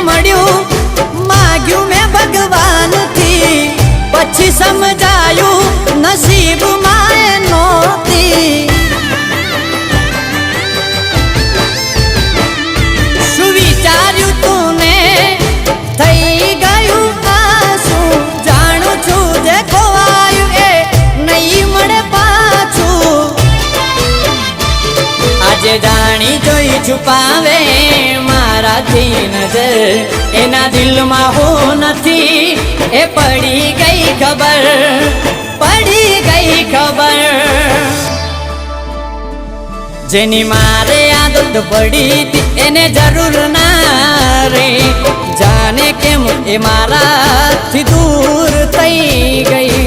મળ્યું માગ્યું મેં ભગવાનથી પછી સમજાયું નસીબમાં એ નહોતી શું વિચાર્યું તું ને થઈ ગયું આસુ જાણું છું જે ખોવાયું એ નહીં મળે પાછું આજે જાણી જોઈ છુપાવે મારાથી નજર એના દિલમાં હું નથી એ પડી ગઈ ખબર જેની મારે આદત પડી હતી એને જરૂર ના રે જાને કેમ એ મારાથી દૂર થઈ ગઈ